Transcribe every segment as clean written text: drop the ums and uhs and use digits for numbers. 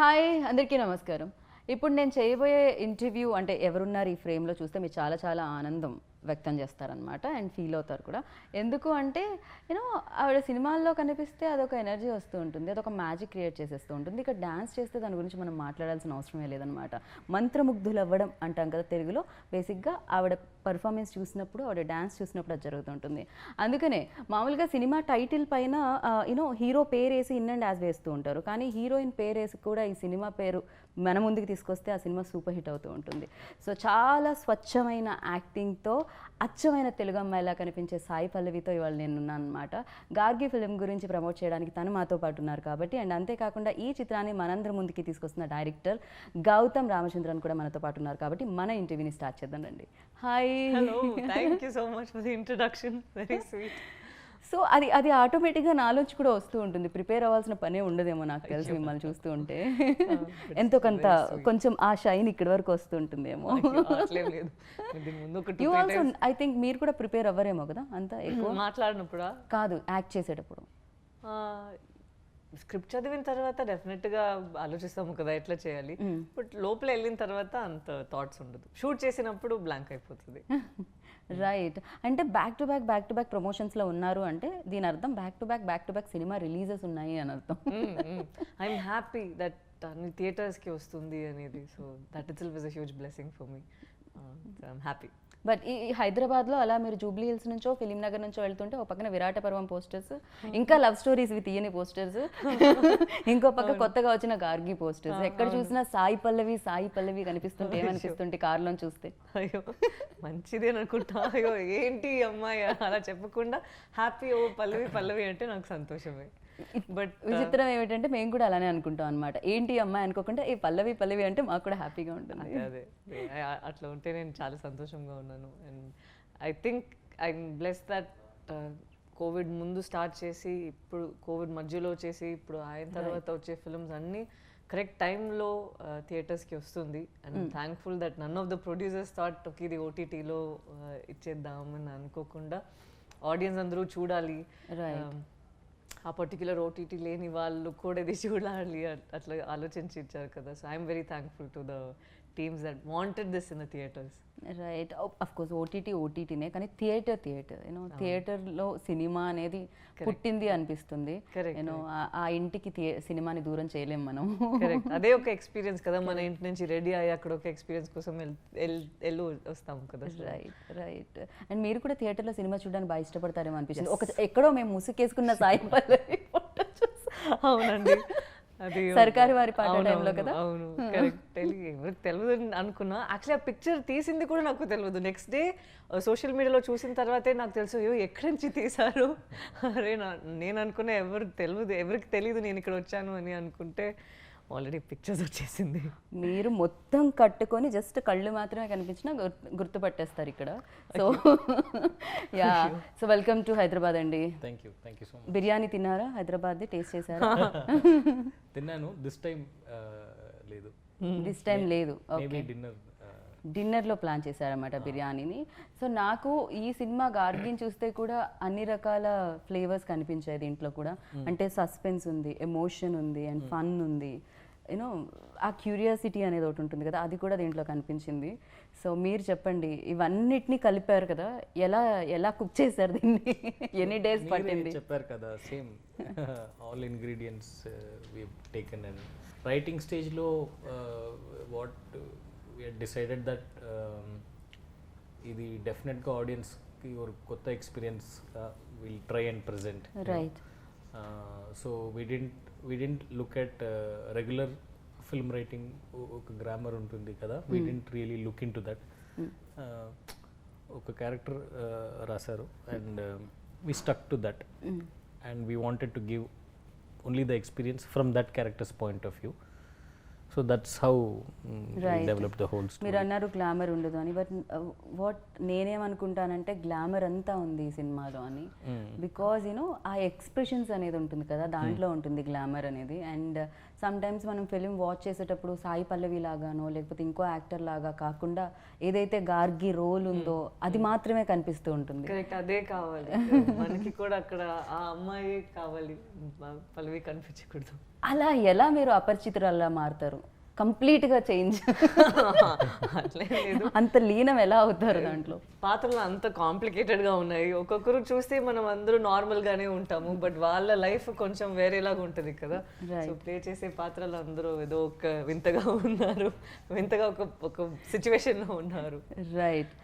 Hi అందరికీ నమస్కారం. ఇప్పుడు నేను చేయబోయే ఇంటర్వ్యూ అంటే ఎవరున్నారు ఈ ఫ్రేమ్లో చూస్తే మీరు చాలా చాలా ఆనందం వ్యక్తం చేస్తారనమాట అండ్ ఫీల్ అవుతారు కూడా. ఎందుకు అంటే యూనో ఆవిడ సినిమాల్లో కనిపిస్తే అదొక ఎనర్జీ వస్తూ ఉంటుంది, అదొక మ్యాజిక్ క్రియేట్ చేసేస్తూ ఉంటుంది. ఇక్కడ డ్యాన్స్ చేస్తే దాని గురించి మనం మాట్లాడాల్సిన అవసరమే లేదనమాట. మంత్రముగ్ధులు అవ్వడం అంటాం కదా తెలుగులో. బేసిక్గా ఆవిడ పర్ఫార్మెన్స్ చూసినప్పుడు, ఆవిడ డ్యాన్స్ చూసినప్పుడు అది జరుగుతుంటుంది. అందుకనే మామూలుగా సినిమా టైటిల్ పైన యూనో హీరో పేరు వేసి ఇన్ అండ్ యాజ్ వేస్తూ ఉంటారు, కానీ హీరోయిన్ పేరు వేసి కూడా ఈ సినిమా పేరు మన ముందుకు తీసుకొస్తే ఆ సినిమా సూపర్ హిట్ అవుతూ ఉంటుంది. సో చాలా స్వచ్ఛమైన యాక్టింగ్తో అచ్చమైన తెలుగు అమ్మాయిలా కనిపించే సాయి పల్లవితో ఇవాళ నేను ఉన్నాను అనమాట. గార్గి ఫిలిం గురించి ప్రమోట్ చేయడానికి తను మాతో పాటు ఉన్నారు కాబట్టి, అండ్ అంతేకాకుండా ఈ చిత్రాన్ని మనందరి ముందుకి తీసుకొస్తున్న డైరెక్టర్ గౌతమ్ రామచంద్రన్ కూడా మనతో పాటు ఉన్నారు కాబట్టి మన ఇంటర్వ్యూని స్టార్ట్ చేద్దాం రండి. Hi. Hello, thank you so much for the introduction, very sweet. So అది ఆటోమేటిక్గా నాలోంచి కూడా వస్తూ ఉంటుంది, ప్రిపేర్ అవ్వాల్సిన పనే ఉండదేమో నాకు తెలిసి మిమ్మల్ని చూస్తూ ఉంటే. ఎంతో కొంత కొంచెం ఆ షైన్ ఇక్కడి వరకు వస్తుంటుందేమో. యూ ఆల్సో ఐ థింక్ మీరు కూడా ప్రిపేర్ అవ్వరేమో కదా అంత ఎక్కువ మాట్లాడినప్పుడు కాదు, యాక్ట్ చేసేటప్పుడు. స్క్రిప్ట్ చదివిన తర్వాత డెఫినెట్గా ఆలోచిస్తాము కదా ఎట్లా చేయాలి, బట్ లోపల వెళ్ళిన తర్వాత అంత థాట్స్ ఉండదు. షూట్ చేసినప్పుడు బ్లాంక్ అయిపోతుంది. రైట్. అంటే బ్యాక్ టు బ్యాక్ ప్రమోషన్స్లో ఉన్నారు అంటే దీని అర్థం back to back cinema releases ఉన్నాయి అని అర్థం. ఐఎమ్ హ్యాపీ దట్ అన్ని థియేటర్స్కి వస్తుంది అనేది. So that itself is a huge blessing for me. I'm happy. But ఈ హైదరాబాద్లో అలా మీరు జూబ్లీ హిల్స్ నుంచో ఫిలిం నగర్ నుంచో వెళ్తుంటే ఒక పక్కన విరాట పర్వం పోస్టర్స్, ఇంకా లవ్ స్టోరీస్ విత్ తీయని పోస్టర్స్, ఇంకో పక్క కొత్తగా వచ్చిన గార్గి పోస్టర్స్, ఎక్కడ చూసినా సాయి పల్లవి కనిపిస్తుంటే ఏమనిపిస్తుంటే కార్లో చూస్తే అయ్యో మంచిదే అనుకుంటా. అయ్యో ఏంటి అమ్మాయి అలా చెప్పకుండా హ్యాపీ ఓ పల్లవి అంటే నాకు సంతోషమే. బట్ విచిత్రం ఏమిటంటే మేము కూడా అలానే అనుకుంటాం అనమాట. ఏంటి అమ్మాయి అనుకోకుండా ఈ పల్లవి అంటే మాకు కూడా హ్యాపీగా ఉంటుంది. అదే అట్లా ఉంటే నేను చాలా సంతోషంగా ఉన్నాను. And I think I'm bless that Covid ముందు స్టార్ట్ చేసి ఇప్పుడు కోవిడ్ మధ్యలో చేసి ఇప్పుడు అయిన తర్వాత వచ్చే ఫిల్మ్స్ అన్నీ కరెక్ట్ టైంలో థియేటర్స్కి వస్తుంది. And thankful that none of the producers thought okay ఇది ఓటీటీలో ఇచ్చేద్దామని అనుకోకుండా ఆడియన్స్ అందరూ చూడాలి, ఆ పర్టిక్యులర్ ఓటీటీ లేని వాళ్ళు కూడా ఇది చూడాలి అట్లా ఆలోచించి ఇచ్చారు కదా. So I'm very thankful to the teams that wanted this in the theatres. Right. Of course ఓటీటీనే, కానీ థియేటర్ యూనో థియేటర్లో సినిమా అనేది పుట్టింది అనిపిస్తుంది. యూనో ఆ ఇంటికి సినిమాని దూరం చేయలేము మనం. అదే ఒక ఎక్స్పీరియన్స్ కదా, మన ఇంటి నుంచి రెడీ అయ్యి అక్కడ ఒక ఎక్స్పీరియన్స్ కోసం వెళ్ళి వస్తాం కదా. రైట్. అండ్ మీరు కూడా థియేటర్లో సినిమా చూడడానికి బాగా ఇష్టపడతారేమో అనిపిస్తుంది. ఎక్కడో మేము ముసుకేసుకున్న సాయి పల్లవి ఫోటో చూసి. అవునండి, అది సర్కారు వారి పాట టైంలో కదా. అవును, కరెక్ట్. ఎవరికి తెలియదు అనుకున్నా. యాక్చువల్లీ ఆ పిక్చర్ తీసింది కూడా నాకు తెలియదు. నెక్స్ట్ డే సోషల్ మీడియాలో చూసిన తర్వాతే నాకు తెలుసు అయ్యో ఎక్కడి నుంచి తీశారు. అరే నేను అనుకున్నా ఎవరికి తెలియదు నేను ఇక్కడ వచ్చాను అని అనుకుంటే ఆల్రెడీ పిక్చర్స్ వచ్చేసింది. మీరు మొత్తం కట్టుకొని జస్ట్ కళ్ళు మాత్రమే కనిపించినా గుర్తుపట్టేస్తారు ఇక్కడ. So yeah, so welcome to Hyderabad అండి. Thank you so much. Biryani తిన్నారా? హైదరాబాద్ది టేస్ట్ చేశారా? తిన్నాను. దిస్ టైం లేదు. ఓకే, డిన్నర్లో ప్లాన్ చేశారన్నమాట బిర్యానీని. సో నాకు ఈ సినిమా గార్గిని చూస్తే కూడా అన్ని రకాల ఫ్లేవర్స్ కనిపించాయి దీంట్లో కూడా. అంటే సస్పెన్స్ ఉంది, ఎమోషన్ ఉంది, అండ్ ఫన్ ఉంది. యూనో ఆ క్యూరియాసిటీ అనేది ఒకటి ఉంటుంది కదా, అది కూడా దీంట్లో కనిపించింది. సో మీరు చెప్పండి, ఇవన్నిటినీ కలిపారు కదా, ఎలా కుక్ చేశారు దీన్ని? ఎన్ని డేస్ పట్టింది? చెప్పారు కదా, same all ingredients we taken. And writing స్టేజ్లో what we had decided that ఇది డెఫినెట్గా ఆడియన్స్కి ఒక కొత్త experience will try and present. Right. So we didn't look at regular film writing. ఒక గ్రామర్ ఉంటుంది కదా, we didn't really look into that. ఒక క్యారెక్టర్ రాశారు and we stuck to that and we wanted to give only the experience from that character's point of view. So that's how develop the whole story. మీరు అన్నారు glamour ఉండదు అని, but what నేనేమనుకుంటానంటే glamour అంతా ఉంది ఈ సినిమాలో అని. బికాజ్ యూనో ఆ ఎక్స్ప్రెషన్స్ అనేది ఉంటుంది కదా, దాంట్లో ఉంటుంది గ్లామర్ అనేది. అండ్ సమ్ టైమ్స్ మనం ఫిలిం వాచ్ చేసేటప్పుడు సాయి పల్లవి లాగానో లేకపోతే ఇంకో యాక్టర్ లాగా కాకుండా ఏదైతే గార్గి రోల్ ఉందో అది మాత్రమే కనిపిస్తూ ఉంటుంది. కరెక్ట్, అదే కావాలి మనకి కూడా. అక్కడ ఆ అమ్మాయి కావాలి, పల్లవి కనిపించకూడదు. అలా ఎలా మీరు అపరిచితురాల్లా మారుతారు? కంప్లీట్గా చేంజ్ అట్లే లేదు, అంత లీనం ఎలా అవుతారు దాంట్లో? పాత్రలు అంత కాంప్లికేటెడ్గా ఉన్నాయి. ఒక్కొక్కరు చూస్తే మనం అందరూ నార్మల్గానే ఉంటాము, బట్ వాళ్ళ లైఫ్ కొంచెం వేరేలాగా ఉంటుంది కదా. సో ప్లే చేసే పాత్రలు అందరూ ఏదో ఒక వింతగా ఉన్నారు, వింతగా ఒక సిచ్యువేషన్లో ఉన్నారు. రైట్.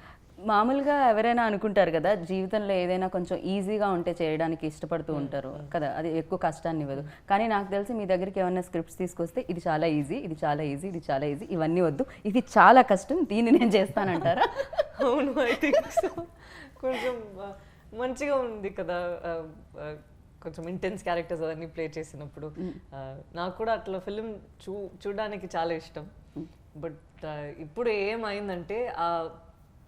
మామూలుగా ఎవరైనా అనుకుంటారు కదా, జీవితంలో ఏదైనా కొంచెం ఈజీగా ఉంటే చేయడానికి ఇష్టపడుతూ ఉంటారు కదా, అది ఎక్కువ కష్టాన్ని ఇవ్వదు. కానీ నాకు తెలిసి మీ దగ్గరికి ఏమైనా స్క్రిప్ట్స్ తీసుకొస్తే ఇది చాలా ఈజీ, ఇది చాలా ఈజీ, ఇది చాలా ఈజీ, ఇవన్నీ వద్దు, ఇది చాలా కష్టం, దీన్ని నేను చేస్తానంటారా? అవును, ఐ థింక్ సో. కొంచెం మంచిగా ఉంది కదా, కొంచెం ఇంటెన్స్ క్యారెక్టర్స్ అవన్నీ ప్లే చేసినప్పుడు. నాకు కూడా అట్లా ఫిలిం చూడడానికి చాలా ఇష్టం. బట్ ఇప్పుడు ఏమైందంటే ఆ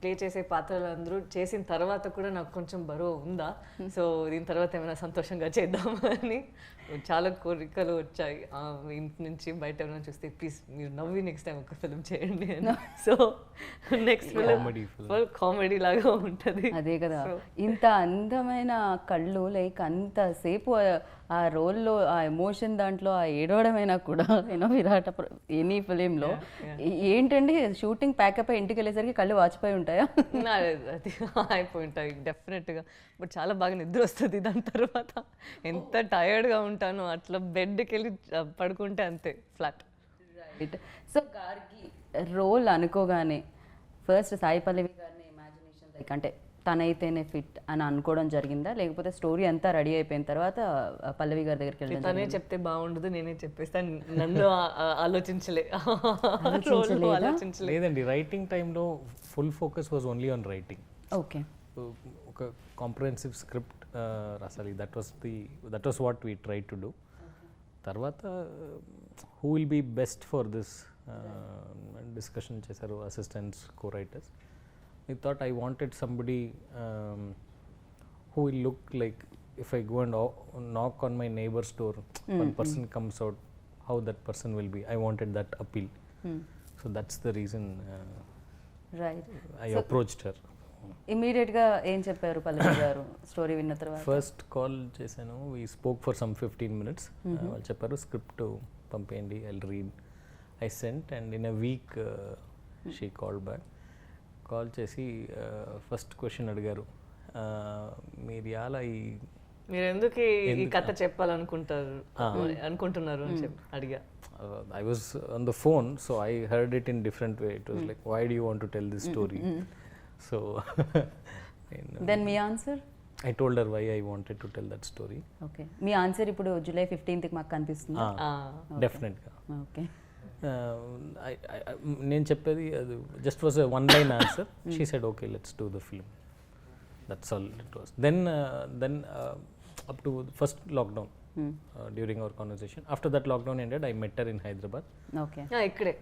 ప్లే చేసే పాత్రలు అందరూ చేసిన తర్వాత కూడా నాకు కొంచెం బరువు ఉందా, సో దీని తర్వాత ఏమైనా సంతోషంగా చేద్దామని చాలా కోరికలు వచ్చాయి. ఇంటి నుంచి బయట ఏమైనా చూస్తే ప్లీజ్ మీరు నవ్వి నెక్స్ట్ టైం ఒక ఫిలిం చేయండి అని. So next film full comedy లాగా ఉంటుంది. అదే కదా, ఇంత అందమైన కళ్ళు, లైక్ అంతసేపు ఆ రోల్లో ఆ ఎమోషన్ దాంట్లో ఆ ఏడవడమైనా కూడా విరాట ఎనీ ఫిలింలో ఏంటండి షూటింగ్ ప్యాకప్ అయ్యి ఇంటికి వెళ్ళేసరికి కళ్ళు వాచిపోయి ఉంటాయా? అది అయిపోయి ఉంటాయి డెఫినెట్గా. బట్ చాలా బాగా నిద్ర వస్తుంది దాని తర్వాత. ఎంత టైర్డ్గా ఉంటానో అట్లా బెడ్కి వెళ్ళి పడుకుంటే అంతే flat. Right. So Gargi role అనుకోగానే ఫస్ట్ సాయి పల్లవి గారిని ఇమాజినేషన్ లైక్ అంటే తనైతేనే ఫిట్ అని అనుకోవడం జరిగిందా, లేకపోతే స్టోరీ అంతా రెడీ అయిపోయిన తర్వాత పల్లవి గారి దగ్గరికి వెళ్ళడం? తనే చెప్తే బాగుండదు, నేనే చెప్పేస్తాను, నన్ను లేదండి. రైటింగ్ టైంలో full focus was only on writing. Okay. ఒక కాంప్రహెన్సివ్ స్క్రిప్ట్ రాసాలి, that was what we try to do. తర్వాత who will be best for this discussion చేశారు assistants, co writers. I thought I wanted somebody who will look like, if I go and knock on my neighbor's door, one person comes out, how that person will be. I wanted that appeal. So that's the reason right. I approached her. Immediate గా ఏం చెప్పారు పల్లవి గారు story విన్న తర్వాత? First call చేశాను, we spoke for some 15 minutes. వాళ్ళు చెప్పారు script పంపేయండి, I'll read. I sent and in a week she called back. Call చేసి ఫస్ట్ క్వశ్చన్ అడిగారు, మీరు ఎందుకు ఈ కథ అనుకుంటున్నారు అని చెప్పి అడిగా. I was on the phone, so I heard it in different way. It was like, why do you want to tell this story? So then me answer? I told her why I wanted to tell that story. Okay. Me answer ఇప్పుడు July 15th మాకు కనిపిస్తుంది. Definitely. Okay. నేను చెప్పేది అది just was one line answer. She said okay let's do the film, that's all it was. Then up to first lockdown, during our conversation, after that lockdown ended, I met her in Hyderabad. Okay. ఇక్కడే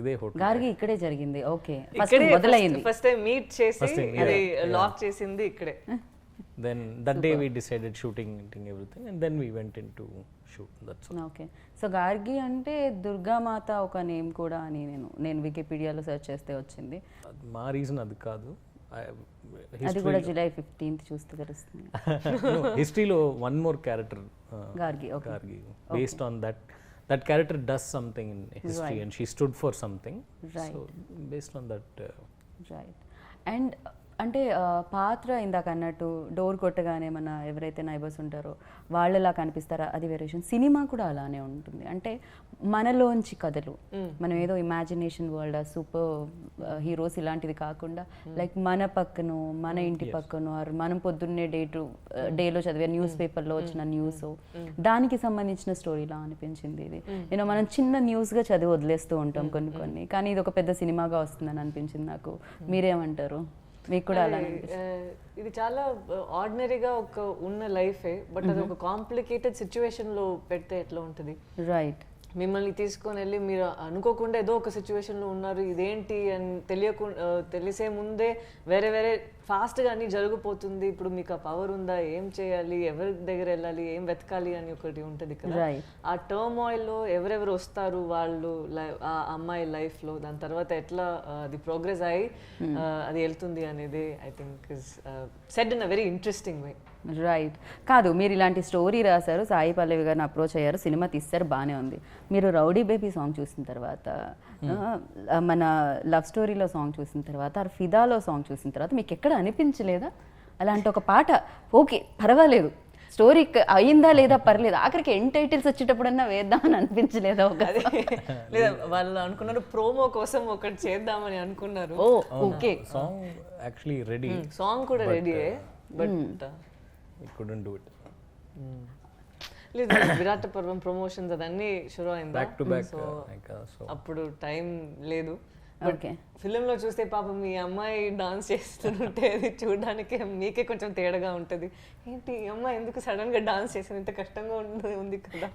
ఇదే hotel Gargi ఇక్కడే జరిగింది. Okay, first మొదలైంది, first time meet చేసి అది lock చేసింది ఇక్కడే. Then that day we decided shooting everything, and then we went into shoot. That's all. Okay. So Gargi అంటే దుర్గామాత ఒక నేమ్ కూడా అని నేను వికీపీడియాలో సెర్చ్ చేస్తే వచ్చింది. మా రీజన్ అది కాదు, అది కూడా July 15th చూస్తే తెలుస్తుంది. హిస్టరీలో one more character Gargi. Gargi based on that character does something in history, and she stood for something. So based on that. Right. And అంటే పాత్ర ఇందాక అన్నట్టు డోర్ కొట్టగానే మన ఎవరైతే నైబర్స్ ఉంటారో వాళ్ళలా కనిపిస్తారా, అది వేరియేషన్. సినిమా కూడా అలానే ఉంటుంది, అంటే మనలోంచి కథలు, మనం ఏదో ఇమాజినేషన్ వరల్డ్ సూపర్ హీరోస్ ఇలాంటిది కాకుండా లైక్ మన పక్కను, మన ఇంటి పక్కను, మనం పొద్దున్నే డేలో చదివే న్యూస్ పేపర్లో వచ్చిన న్యూస్, దానికి సంబంధించిన స్టోరీలా అనిపించింది ఇది. మనం చిన్న న్యూస్గా చదివి వదిలేస్తూ ఉంటాం కొన్ని, కానీ ఇది ఒక పెద్ద సినిమాగా వస్తుందని అనిపించింది నాకు. మీరేమంటారు? మీకు కూడా అలా ఇది చాలా ఆర్డినరీగా ఒక ఉన్న లైఫే, బట్ అది ఒక కాంప్లికేటెడ్ సిచ్యువేషన్లో పెడితే ఎట్లా ఉంటుంది? రైట్. మిమ్మల్ని తీసుకొని వెళ్ళి మీరు అనుకోకుండా ఏదో ఒక సిచ్యువేషన్లో ఉన్నారు, ఇదేంటి అని తెలిసే ముందే వేరే ఫాస్ట్గా అన్నీ జరిగిపోతుంది. ఇప్పుడు మీకు ఆ పవర్ ఉందా, ఏం చేయాలి, ఎవరి దగ్గర వెళ్ళాలి, ఏం వెతకాలి అని ఒకటి ఉంటుంది కదా. ఆ టర్మాయిల్లో ఎవరెవరు వస్తారు వాళ్ళు ఆ అమ్మాయి లైఫ్లో, దాని తర్వాత ఎట్లా అది ప్రోగ్రెస్ అయ్యి అది వెళ్తుంది అనేది I think is said in a very interesting way. Right. కాదు, మీరు ఇలాంటి స్టోరీ రాశారు, సాయి పల్లవి గారిని అప్రోచ్ అయ్యారు, సినిమా తీస్తారు, బాగానే ఉంది. మీరు రౌడీ బేబీ సాంగ్ చూసిన తర్వాత, మన లవ్ స్టోరీలో సాంగ్ చూసిన తర్వాత, ఫిదాలో సాంగ్ చూసిన తర్వాత మీకు ఎక్కడ అనిపించలేదా అలాంటి ఒక పాట ఓకే పర్వాలేదు, స్టోరీ అయిందా లేదా పర్లేదు, ఆఖరికి ఎండ్ టైటిల్స్ వచ్చేటప్పుడన్నా వేద్దామని అనిపించలేదా? లేదా వాళ్ళు అనుకున్నారు ప్రోమో కోసం ఒకటి చేద్దామని అనుకున్నారు. Okay, song actually ready, song కూడా రెడీయే, but we couldn't do it. లేదు, విరాట పర్వం ప్రమోషన్స్ అదన్నీ షురు అయింది బ్యాక్ టు బ్యాక్, సో అప్పుడు టైం లేదు. ఓకే, ఫిలింలో చూస్తే పాపం మీ అమ్మాయి డాన్స్ చేస్తుంటే అది చూడడానికి మీకే కొంచెం తేడాగా ఉంటుంది. ఏంటి ఈ అమ్మాయి ఎందుకు సడన్ గా డాన్స్ చేసింది, ఇంత కష్టంగా ఉంది కదా.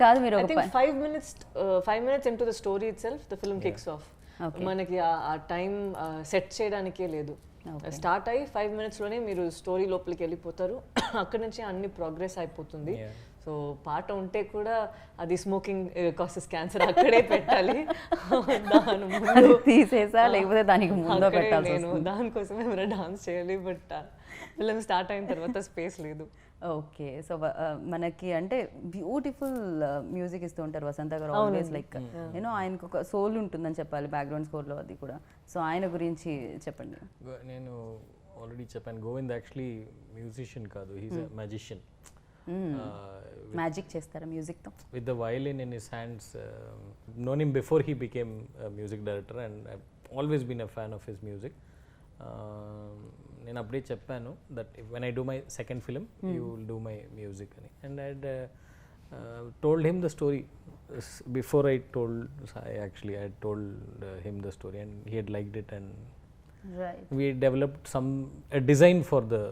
కాదు, మీరు 5 minutes into the story itself the film kicks off. మనకి ఆ టైం సెట్ చేయడానికే లేదు. స్టార్ట్ అయ్యి 5 minutesలోనే మీరు స్టోరీ లోపలికి వెళ్ళిపోతారు. అక్కడి నుంచి అన్ని ప్రోగ్రెస్ అయిపోతుంది. సో పాట ఉంటే కూడా అది స్మోకింగ్ కాసెస్ క్యాన్సర్ అక్కడే పెట్టాలి, దాని ముందు తీసేసా లేకపోతే దానికి ముందు పెట్టాలి. నేను దానికోసమే మీరు డాన్స్ చేయాలి, బట్ ఫిల్మ్ స్టార్ట్ అయిన తర్వాత స్పేస్ లేదు. ఓకే, సో మనకి అంటే బ్యూటిఫుల్ మ్యూజిక్ ఇస్తూ ఉంటారు వసంత గారు, ఆల్వేస్ లైక్ యూనో ఆయనకు ఒక సోల్ ఉంటుందని చెప్పాలి బ్యాక్గ్రౌండ్ స్కోర్లో, అది కూడా. సో ఆయన గురించి చెప్పండి. నేను ఆల్రెడీ చెప్పాను, గోవింద్ యాక్చువల్లీ మ్యూజిషియన్ కాదు, హీస్ ఎ మ్యాజిషియన్. మ్యాజిక్ చేస్తారా మ్యూజిక్తో? With the violin in his hands. Known him before he became music director and I always been a fan of his music. నేను అప్పుడే చెప్పాను that when I do my second film you will do my music అని. And I told him the story before I told Sai. Actually I told him the story and he had liked it, and we developed a design for the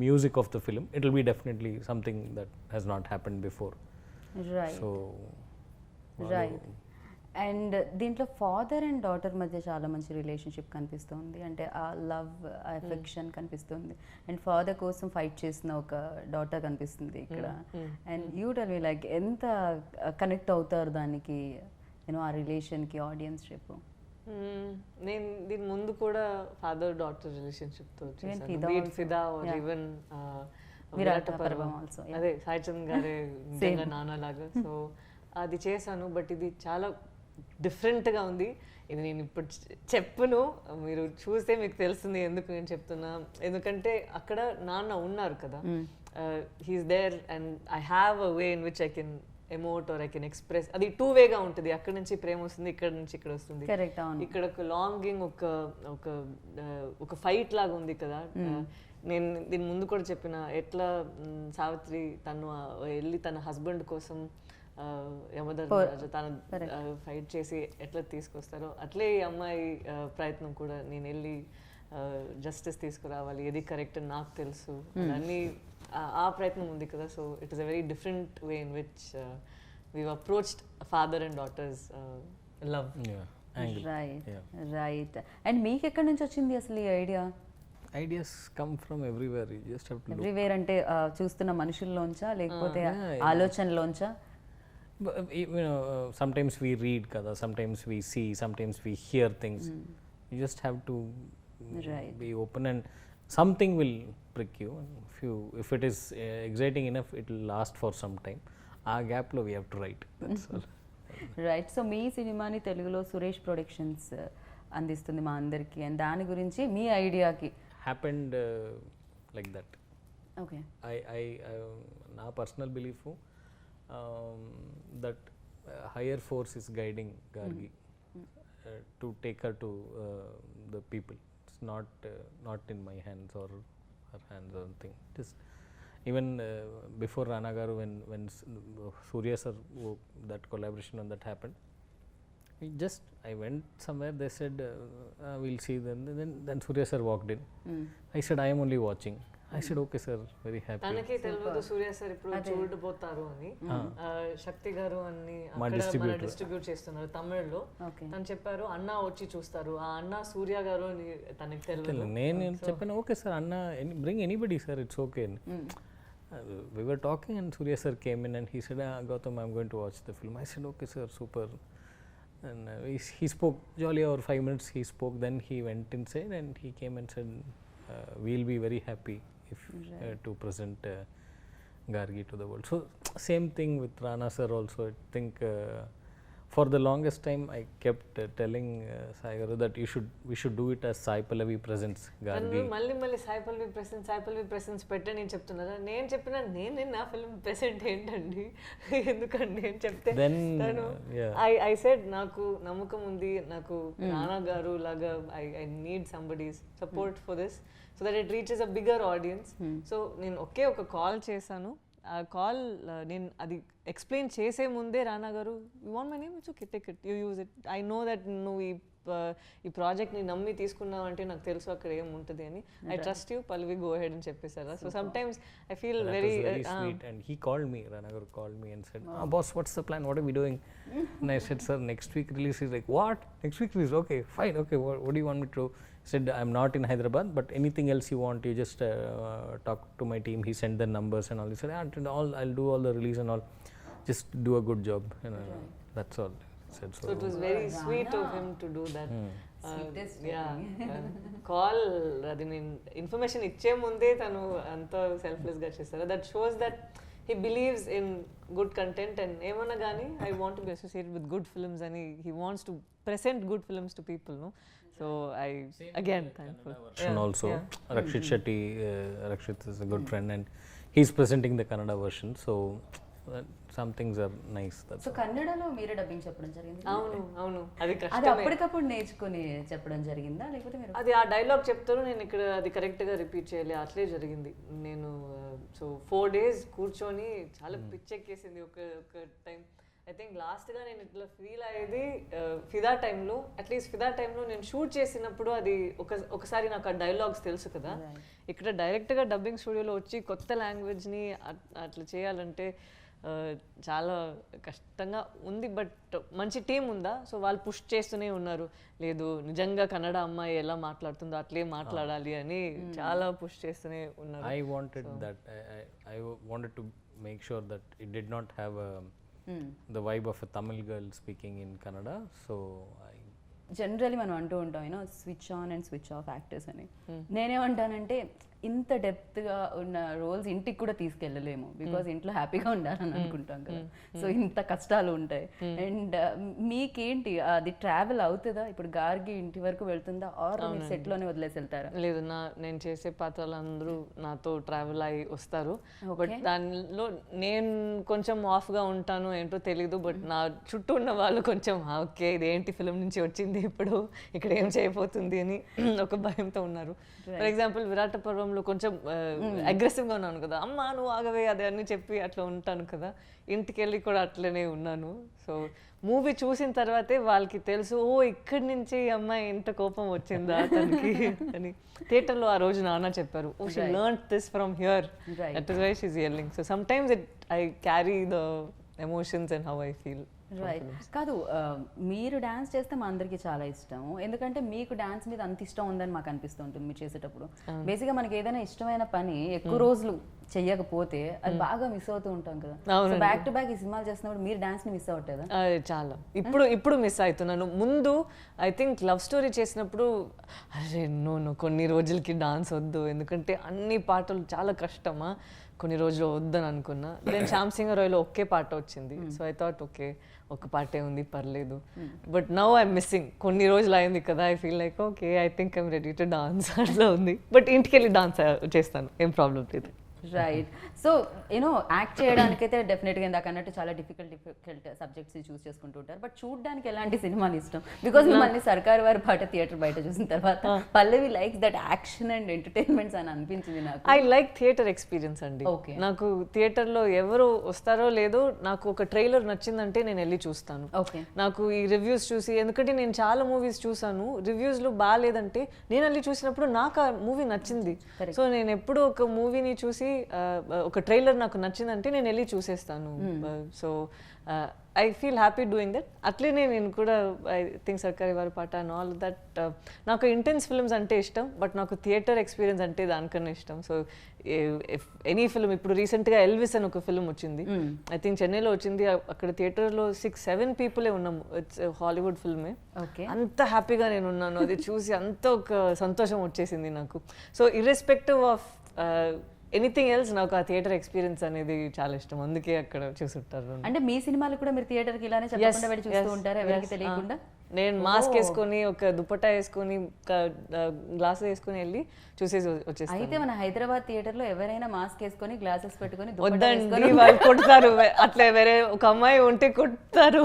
music of the film. It will be definitely something that has not happened before. So and దీంట్లో father and daughter మధ్య చాలా మంచి relationship కనిపిస్తుంది, అంటే ఆ love, ఆ affection కనిపిస్తుంది. And father కోసం ఫైట్ చేసిన ఒక డాటర్ కనిపిస్తుంది ఇక్కడ. And you tell me like ఎంత కనెక్ట్ అవుతారు దానికి, యూనో ఆ రిలేషన్కి, ఆడియన్స్షిప్? నేను దీని ముందు కూడా ఫాదర్ డాటర్ రిలేషన్షిప్తో ఫిదా ఆర్ ఈవెన్ విరాట పర్వం ఆల్సో, అదే సాయి చంద్ గారే నిజంగా నాన్నలాగా. సో అది చేశాను, బట్ ఇది చాలా డిఫరెంట్గా ఉంది. ఇది నేను ఇప్పుడు చెప్పును, మీరు చూస్తే మీకు తెలుస్తుంది ఎందుకు నేను చెప్తున్నా. ఎందుకంటే అక్కడ నాన్న ఉన్నారు కదా, he's there and I have a way in which I can emote or I can express. అది 2 వేగా ఉంటుంది, అక్కడ నుంచి ప్రేమ వస్తుంది, ఇక్కడ నుంచి ఇక్కడ వస్తుంది. ఇక్కడ ఒక లాంగింగ్, ఒక ఫైట్ లాగా ఉంది కదా. నేను దీని ముందు కూడా చెప్పిన, ఎట్లా సావిత్రి తను వెళ్ళి తన హస్బెండ్ కోసం యమధర్మరాజు తను ఫైట్ చేసి ఎట్లా తీసుకొస్తారో, అట్లే ఈ అమ్మాయి ప్రయత్నం కూడా, నేను వెళ్ళి జస్టిస్ తీసుకురావాలి, ఏది కరెక్ట్ అని నాకు తెలుసు, అన్నీ ఆ ప్రయత్నం ఉంది కదా. So it is a very different way in which we approached father and daughters love. Right. And మీకు ఎక్కడి నుంచి వచ్చింది అసలు ఈ idea? Ideas come from everywhere, you just have to look. Everywhere అంటే చూస్తున్న మనుషుల్లోంచా లేకపోతే ఆలోచనలోంచా? You know, sometimes we read kada, sometimes we see, sometimes we hear things. You just have to be open and something will prick you. If it is exciting enough, it will last for some time. Aa gap lo we have to write, that's all. Right. So మీ సినిమాని తెలుగులో Suresh productions అందిస్తుంది మా అందరికి, and దాని గురించి మీ ఐడియాకి happened like that. Okay. I na personal belief that higher force is guiding Gargi to take her to the people. It's not in my hands or her hands or anything. It is even before Rana Garu, when Shourya sir, that collaboration on that happened, I went somewhere, they said we'll see. Then Shourya sir walked in. I said I am only watching. I said, okay sir, very happy. తనకి తెలియదు సూర్య sir ఇప్పుడు చూడబోతారు అని. శక్తి గారు అని అక్కడ మన distribute చేస్తున్నారు తమిళ్లో. తను చెప్పారు అన్న వచ్చి చూస్తారు, ఆ అన్న సూర్య గారు అని తనకి తెలియదు. నేను చెప్పాను ఓకే సార్ అన్న bring anybody sir, it's okay. We were talking and Surya sir came in and he said, Gautam, I'm going to watch the film. I said, okay sir, super. And he spoke jolly over 5 minutes. He spoke, then he went inside and he came and said, we'll be very happy if to present Gargi to the world. So same thing with Rana sir also. I think for the longest time I kept telling Sai Garu that we should do it as Sai Pallavi presents Gargi. మళ్ళీ Sai Pallavi presents పెట్టే నేను చెప్తున్నారా? నేను చెప్పిన నేను నా film present ఏంటండి ఎందుకంటే నేను చెప్తే తను I said నాకు నమ్మకం ఉంది, నాకు రానా గారు లాగా I need somebody's support for this so that it reaches a bigger audience. So నేను ఒక కాల్ చేశాను. ఆ కాల్ నేను అది ఎక్స్ప్లెయిన్ చేసే ముందే రానా గారు you want my name, it's okay take it, you use it, I know that నువ్వు ఈ ప్రాజెక్ట్ని నమ్మి తీసుకున్నావు అంటే నాకు తెలుసు అక్కడ ఏముంటుంది అని, I trust you Pallavi, go ahead అని చెప్పేసారా. So sometimes I feel very sweet. And he called me, Rana Garu called me and said, boss, what's the plan, what are we doing? And I said, sir, next week release. He's like, what, next week release? Okay fine, okay, what do you want me to do? I said, I'm not in Hyderabad, but anything else you want, you just talk to my team. He sent the numbers and all. He said, I'll do all the release and all, just do a good job, you know. That's all. Said, so it was very sweet of him to do that. Call అది నేను information ఇచ్చే ముందే తను అంత సెల్ఫ్లెస్గా చేస్తారు. That shows that he believes in good content and ఏమన్నా కానీ I want to be associated with good films and he wants to present good films to people, no? So I again thankful. Also Rakshit Shetty, Rakshit is a good friend and he's presenting the Kannada version, so some things are nice. So కన్నడలో మీరే dubbing చెప్పడం జరిగింది? అవును అది అప్పటికప్పుడు నేర్చుకుని చెప్పడం జరిగిందా లేకపోతే మీరు అది ఆ డైలాగ్ చెప్తారు నేను ఇక్కడ అది కరెక్ట్గా రిపీట్ చేయాలి, అట్లే జరిగింది. నేను సో 4 days కూర్చొని చాలా పిచ్చెక్కేసింది ఒక టైం. ఐ థింక్ లాస్ట్గా నేను ఇట్లా ఫీల్ అయ్యేది ఫిదా టైంలో. అట్లీస్ట్ ఫిదా టైంలో నేను షూట్ చేసినప్పుడు అది ఒకసారి నాకు ఆ డైలాగ్స్ తెలుసు కదా, ఇక్కడ డైరెక్ట్గా డబ్బింగ్ స్టూడియోలో వచ్చి కొత్త లాంగ్వేజ్ని అట్లా చేయాలంటే చాలా కష్టంగా ఉంది. బట్ మంచి టీం ఉందా, సో వాళ్ళు పుష్ చేస్తూనే ఉన్నారు, లేదు నిజంగా కన్నడ అమ్మాయి ఎలా మాట్లాడుతుందో అట్లే మాట్లాడాలి అని చాలా పుష్ చేస్తూనే ఉన్నారు. I wanted that. I wanted to make sure that it did not have the vibe of a Tamil girl speaking in Kannada. So generally మనం అంటూ ఉంటాం you know switch on and switch off actors అని. నేనేమంటానంటే ఇంత డెప్త్గా ఉన్న roles ఇంటికి కూడా తీసుకెళ్ళలేము, బికాజ్ ఇంట్లో హ్యాపీగా ఉండాలని అనుకుంటాం కదా, సో ఇంత కష్టాలు ఉంటాయి. అండ్ మీకేంటి అది ట్రావెల్ అవుతుందా? ఇప్పుడు గార్గి ఇంటి వరకు వెళ్తుందా ఆర్ మీరు సెట్లోనే వదిలేసి వెళ్తారా? లేదు, నేను చేసే పాత్రలు అందరూ నాతో ట్రావెల్ అయ్యి వస్తారు. బట్ దానిలో నేను కొంచెం ఆఫ్గా ఉంటాను ఏంటో తెలీదు, బట్ నా చుట్టూ ఉన్న వాళ్ళు కొంచెం ఓకే ఇదేంటి ఫిలిం నుంచి వచ్చింది ఇప్పుడు ఇక్కడ ఏం చేయబోతుంది అని ఒక భయంతో ఉన్నారు. ఫర్ ఎగ్జాంపుల్ విరాట పర్వంలో కొంచెం అగ్రెసివ్గా ఉన్నాను కదా, అమ్మ నువ్వు ఆగవే అది అని చెప్పి అట్లా ఉంటాను కదా, ఇంటికి వెళ్ళి కూడా అట్లనే ఉన్నాను. సో మూవీ చూసిన తర్వాతే వాళ్ళకి తెలుసు, ఓ ఇక్కడి నుంచి ఈ అమ్మాయి ఇంత కోపం వచ్చిందా తనకి అని. థియేటర్లో ఆ రోజు నాన్న చెప్పారు, oh she learned this from here, that is why she is yelling. So sometimes I carry the emotions and how I feel. Right. కాదు, మీరు డ్యాన్స్ చేస్తే మా అందరికీ చాలా ఇష్టం, ఎందుకంటే మీకు డ్యాన్స్ మీద అంత ఇష్టం ఉందని మాకు అనిపిస్తూ ఉంటుంది మీరు చేసేటప్పుడు. బేసిక్గా మనకి ఏదైనా ఇష్టమైన పని ఎక్కువ రోజులు చెయ్యకపోతే అది బాగా మిస్ అవుతూ ఉంటాం కదా. బ్యాక్ టు బ్యాక్ ఈ సినిమాలు చేస్తున్నప్పుడు మీరు డాన్స్ ని మిస్ అవుతుందా? చాలా, ఇప్పుడు మిస్ అవుతున్నాను. ముందు ఐ థింక్ లవ్ స్టోరీ చేసినప్పుడు అరే నో కొన్ని రోజులకి డాన్స్ వద్దు, ఎందుకంటే అన్ని పాటలు చాలా కష్టమా, కొన్ని రోజులు వద్దని అనుకున్నా. దెన్ శ్యామ్ సింగ్ రాయ్లో ఒకే పాట వచ్చింది, సో ఐ థాట్ ఓకే ఒక పాటే ఉంది పర్లేదు. బట్ నౌ ఐఎమ్ మిస్సింగ్, కొన్ని రోజులు అయింది కదా, I feel like okay I think I'm ready to dance అట్లా ఉంది. బట్ ఇంటికి వెళ్ళి డాన్స్ చేస్తాను, ఏం ప్రాబ్లం లేదు. రైట్. సో యూనో యాక్ట్ చేయడానికైతే డెఫినెట్గా ఇందాక అన్నట్టు చాలా డిఫికల్ట్ సబ్జెక్ట్స్ చూస్ చేసుకుంటూ ఉంటారు. బట్ చూడడానికి ఎలాంటి సినిమాలు ఇష్టం? బికాస్ మిమ్మల్ని సర్కార్ వారి పాట థియేటర్ బయట చూసిన తర్వాత Pallavi likes that action and entertainments అని అనిపించింది నాకు. ఐ లైక్ థియేటర్ ఎక్స్పీరియన్స్ అండి. Okay. నాకు థియేటర్లో ఎవరు వస్తారో లేదో నాకు ఒక ట్రైలర్ నచ్చిందంటే నేను వెళ్ళి చూస్తాను. ఓకే. నాకు ఈ రివ్యూస్ చూసి, ఎందుకంటే నేను చాలా మూవీస్ చూసాను, రివ్యూస్లో బాగాలేదంటే నేను వెళ్ళి చూసినప్పుడు నాకు ఆ మూవీ నచ్చింది. సో నేను ఎప్పుడు ఒక మూవీని చూసి ఒక ట్రైలర్ నాకు నచ్చిందంటే నేను వెళ్ళి చూసేస్తాను. So I feel happy doing that. అట్లనే నేను కూడా I think Sarkari Vaari Paata and all that. నాకు ఇంటెన్స్ ఫిల్మ్స్ అంటే ఇష్టం, బట్ నాకు థియేటర్ ఎక్స్పీరియన్స్ అంటే దానికన్నా ఇష్టం. సో ఎనీ ఫిల్మ్, ఇప్పుడు రీసెంట్గా ఎల్విస్ అని ఒక ఫిల్మ్ వచ్చింది, ఐ థింక్ చెన్నైలో వచ్చింది. అక్కడ థియేటర్లో 6-7 పీపులే ఉన్నాము. ఇట్స్ హాలీవుడ్ ఫిల్మే. అంత హ్యాపీగా నేను ఉన్నాను అది చూసి, అంత ఒక సంతోషం వచ్చేసింది నాకు. So irrespective of anything else నాకు ఆ థియేటర్ ఎక్స్పీరియన్స్ అనేది చాలా ఇష్టం, అందుకే అక్కడ చూసుంటారు. అంటే మీ సినిమాలు కూడా మీరు థియేటర్కి ఇలానే చెప్పకుండా వెళ్ళి చూస్తూ ఉంటారు ఎవరికి తెలియకుండా? నేను మాస్క్ వేసుకొని, ఒక దుపట్టా వేసుకొని, గ్లాసెస్ వేసుకొని వెళ్ళి చూసేసి వచ్చేస్తాను. అయితే మన హైదరాబాద్ థియేటర్లో ఎవరైనా మాస్క్ వేసుకొని గ్లాసెస్ పెట్టుకొని వద్దండి, వాళ్ళు కొడతారు. అట్లా వేరే ఒక అమ్మాయి ఉంటే కొడతారు.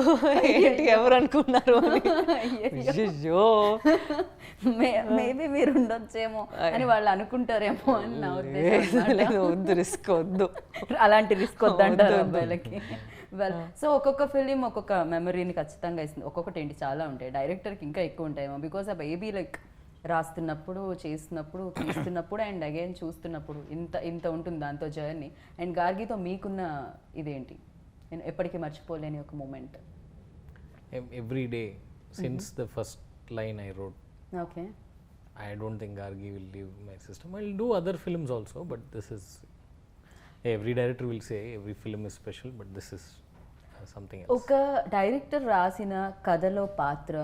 ఏంటి ఎవరు అనుకున్నారు అని. అయ్యో, మేబీ మీరు ఉండొచ్చేమో అని వాళ్ళు అనుకుంటారేమో అని నా ఉద్దేశం. వద్దు, రిస్క్ వద్దు, అలాంటి రిస్క్ వద్దంటారు అబ్బాయిలకి. వెల్, సో ఒక్కొక్క ఫిలిం ఒక్కొక్క మెమరీని ఖచ్చితంగా ఇస్తుంది. ఒక్కొక్కటి ఏంటి చాలా ఉంటాయి, డైరెక్టర్కి ఇంకా ఎక్కువ ఉంటాయేమో. బికాస్ ఆ బేబీ లైక్ రాస్తున్నప్పుడు, చేస్తున్నప్పుడు, తీస్తున్నప్పుడు అండ్ అగైన్ చూస్తున్నప్పుడు ఇంత ఉంటుంది దాంతో జర్నీ. అండ్ గార్గితో మీకున్న ఇదేంటి, నేను ఎప్పటికీ మర్చిపోలేని ఒక moment? Every day since the first line I wrote. Okay. I don't think Gargi will leave my system. I'll do other films also, but this is, every director will say every film is special, but this is something else. ఒక director రాసిన కథలో పాత్ర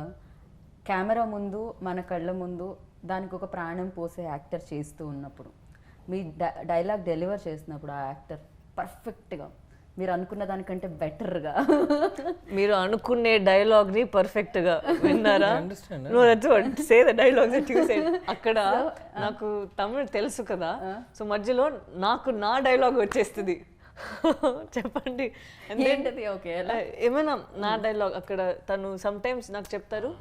camera ముందు, మన కళ్ళ ముందు దానికి ఒక ప్రాణం పోసే యాక్టర్ చేస్తూ ఉన్నప్పుడు, మీ డైలాగ్ డెలివర్ చేసినప్పుడు ఆ యాక్టర్ పర్ఫెక్ట్గా మీరు అనుకున్న దానికంటే బెటర్గా, మీరు అనుకునే డైలాగ్ని పర్ఫెక్ట్గా విన్నారా? అక్కడ నాకు తమిళ్ తెలుసు కదా, సో మధ్యలో నాకు నా డైలాగ్ వచ్చేస్తుంది. చెప్పండి ఏంటది? ఓకే, ఏమైనా నా డైలాగ్ అక్కడ తను సమ్ టైమ్స్ నాకు చెప్తారు.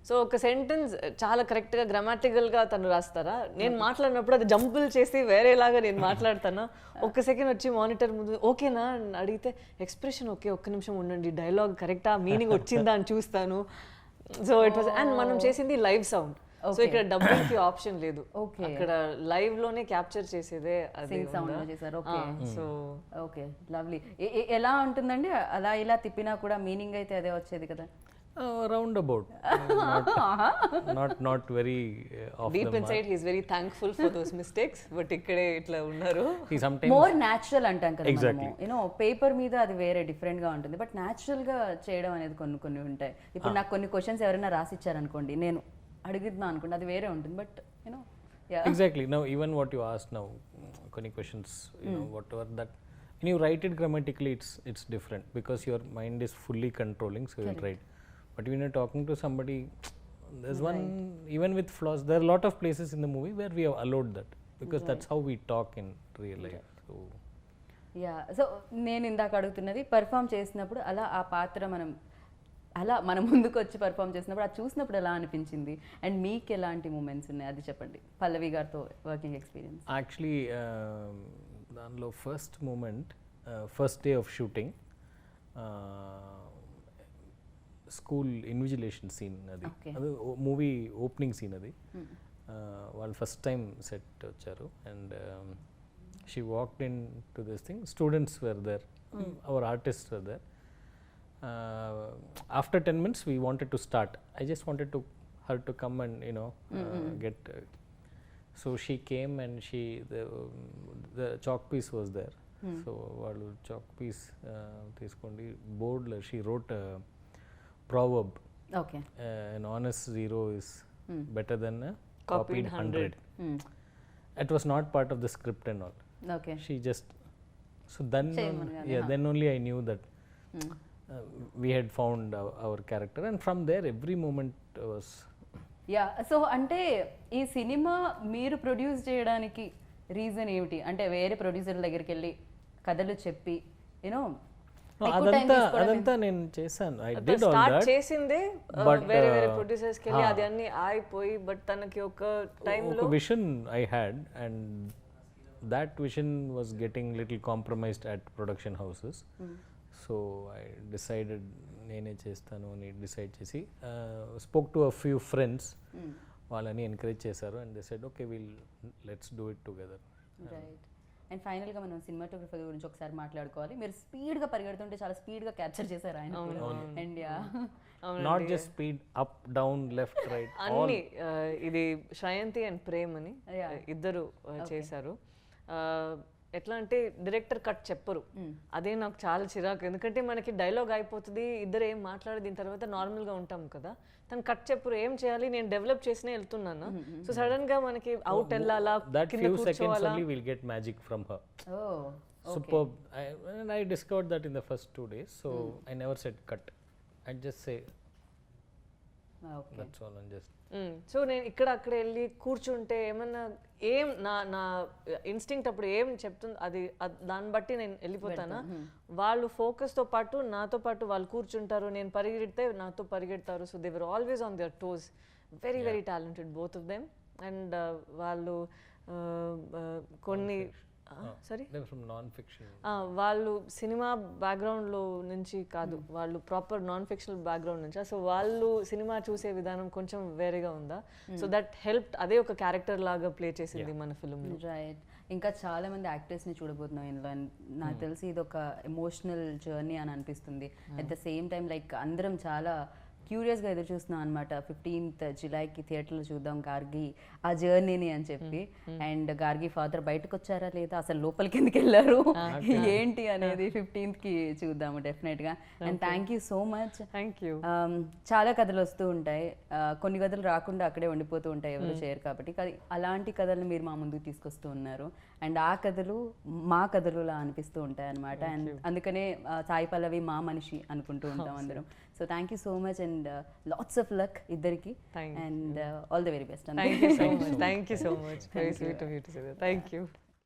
సో ఒక సెంటెన్స్ చాలా కరెక్ట్గా గ్రామాటికల్గా తను రాస్తారా, నేను మాట్లాడినప్పుడు అది జంపుల్ చేసి వేరేలాగా నేను మాట్లాడతానా, ఒక్క సెకండ్ వచ్చి మానిటర్ ముందు ఓకేనా అని అడిగితే ఎక్స్ప్రెషన్ ఓకే, ఒక్క నిమిషం ఉండండి, డైలాగ్ కరెక్టా, మీనింగ్ వచ్చిందా అని చూస్తాను. సో ఇట్ వాస్, అండ్ మనం చేసింది లైవ్ సౌండ్, సో ఇక్కడ డబ్బులకి ఆప్షన్ లేదు, అక్కడ లైవ్ లోనే క్యాప్చర్ చేసేదే అది సౌండ్ చేశారు. Okay, so okay, lovely. ఎలా ఉంటుందండి అలా ఇలా తిప్పినా కూడా మీనింగ్ అయితే అదే వచ్చేది కదా? Round about, not very off deep inside he is very thankful for those mistakes, but ikkade itla unnaru. He sometimes more natural antam kada exactly. మనము, you know, పేపర్ మీద అది వేరే డిఫరెంట్ గా ఉంటుంది, బట్ న్యాచురల్ గా చేయడం అనేది కొన్ని ఉంటాయి. ఇప్పుడు నాకు కొన్ని క్వశ్చన్స్ ఎవరైనా రాసి ఇచ్చారనుకోండి, నేను అడుగుతున్నా అనుకోండి, అది వేరే ఉంటుంది, but you know exactly. Now even what you asked now, కొన్ని questions, you know, whatever that when you write it grammatically, it's different because your mind is fully controlling, so you'll write. But when you're talking to somebody, there's one, even with flaws, there are a lot of places in the movie where we have allowed that because that's how we talk in real life. So yeah, so నేను ఇందాక అడుగుతున్నది perform చేసినప్పుడు అలా ఆ పాత్ర మన ముందుకు వచ్చి పర్ఫామ్ చేసినప్పుడు అది చూసినప్పుడు ఎలా అనిపించింది, అండ్ మీకు ఎలాంటి మూమెంట్స్ ఉన్నాయి అది చెప్పండి. పల్లవి గారితో వర్కింగ్ ఎక్స్పీరియన్స్. యాక్చువల్లీ దానిలో first moment, first day of shooting, school invigilation scene అది, అది మూవీ ఓపెనింగ్ సీన్ అది. వాళ్ళు ఫస్ట్ టైం సెట్ వచ్చారు and she walked in to this thing, students were there, our artist were there. After 10 minutes we wanted to start. I just wanted her to come and, you know, get so she came and the chalk piece was there. So వాళ్ళు chalk piece తీసుకోండి, board lo she wrote a proverb. Okay. An honest zero is better than a copied 100. It was not part of the script and all. Okay. She just, so then then only I knew that we had found our character, and from there every moment was so అంటే ఈ cinema మీరు produce చేయడానికి reason ఏమిటి? అంటే వేరే producer దగ్గరికి వెళ్ళి కథలు చెప్పి యూనో అదంతా నేను చేశాను. I did all start that. చేసిందే వేరే వేరే ప్రొడ్యూసర్స్ కి వెళ్ళి అది అన్ని ఆగిపోయి బట్ తనకి ఒక టైంలో ఒక vision I had and that vision was getting little compromised at production houses. So I decided నేనే చేస్తాను అని డిసైడ్ చేసి spoke to a few friends, వాళ్ళని ఎంకరేజ్ చేశారు and they said okay let's do it together. Right. And ఫైనల్గా మనం cinematography గురించి ఒకసారి మాట్లాడుకోవాలి. మీరు స్పీడ్గా పరిగెడుతుంటే చాలా స్పీడ్గా క్యాప్చర్ చేశారు ఆయన. And not just speed, up down left right అన్ని. ఇది శ్రయంతి అండ్ ప్రేమ్ అని ఇద్దరు చేశారు. ఎట్లా అంటే డైరెక్టర్ కట్ చెప్పరు, అదే నాకు చాలా చిరాకు. ఎందుకంటే మనకి డైలాగ్ అయిపోతుంది, ఇద్దరు ఏం మాట్లాడి దీని తర్వాత నార్మల్గా ఉంటాం కదా, తను కట్ చెప్పరు. ఏం చేయాలి, నేను డెవలప్ చేసినే వెళ్తున్నాను. సో సడన్ గా మనకి అవుట్ వెళ్ళాలా, that few seconds only we'll get magic from her. Oh, superb. I discovered that in the first 2 days, so I never said cut. I just say okay, that's all. And just so నేను ఇక్కడ అక్కడ వెళ్ళి కూర్చుంటే ఏమన్నా ఏం నా instinct అప్పుడు ఏం చెప్తుంది అది దాన్ని బట్టి నేను వెళ్ళిపోతానా. వాళ్ళు ఫోకస్తో పాటు నాతో పాటు వాళ్ళు కూర్చుంటారు, నేను పరిగెడితే నాతో పరిగెడతారు. So they were always on their toes. Very very talented both of them. And వాళ్ళు కొన్ని సారీ వాళ్ళు సినిమా బ్యాక్గ్రౌండ్లో నుంచి కాదు, వాళ్ళు ప్రాపర్ నాన్ ఫిక్షనల్ బ్యాక్గ్రౌండ్ నుంచి. సో వాళ్ళు సినిమా చూసే విధానం కొంచెం వేరేగా ఉందా. సో దట్ హెల్ప్, అదే ఒక క్యారెక్టర్ లాగా ప్లే చేసింది మన ఫిల్మ్లో. రైట్. ఇంకా చాలా మంది యాక్టర్స్ని చూడబోతున్నాం ఇందులో. నాకు తెలిసి ఇది ఒక ఎమోషనల్ జర్నీ అని అనిపిస్తుంది. At the same time like అందరం చాలా క్యూరియస్గా ఎదురు చూస్తున్నాం అనమాట. 15th జులైకి థియేటర్లో చూద్దాం గార్గి ఆ జర్నీని అని చెప్పి. అండ్ గార్గి ఫాదర్ బయటకు వచ్చారా లేదా, అసలు లోపలికి ఎందుకు వెళ్ళారు ఏంటి అనేది 15th చూద్దాము డెఫినెట్గా. And thank you so much. Thank you. చాలా కథలు వస్తూ ఉంటాయి, కొన్ని కథలు రాకుండా అక్కడే ఉండిపోతూ ఉంటాయి, ఎవరు చేయరు కాబట్టి. అలాంటి కథలను మీరు మా ముందుకు తీసుకొస్తూ ఉన్నారు. అండ్ ఆ కథలు మా కథలులా అనిపిస్తూ ఉంటాయి అనమాట. అండ్ అందుకనే సాయి పల్లవి మా మనిషి అనుకుంటూ ఉంటాం అందరం. So thank you so much and lots of luck ఇద్దరికి. And all the very best. Thank you so much. Thank you so much. Very sweet of you to say that. Thank you.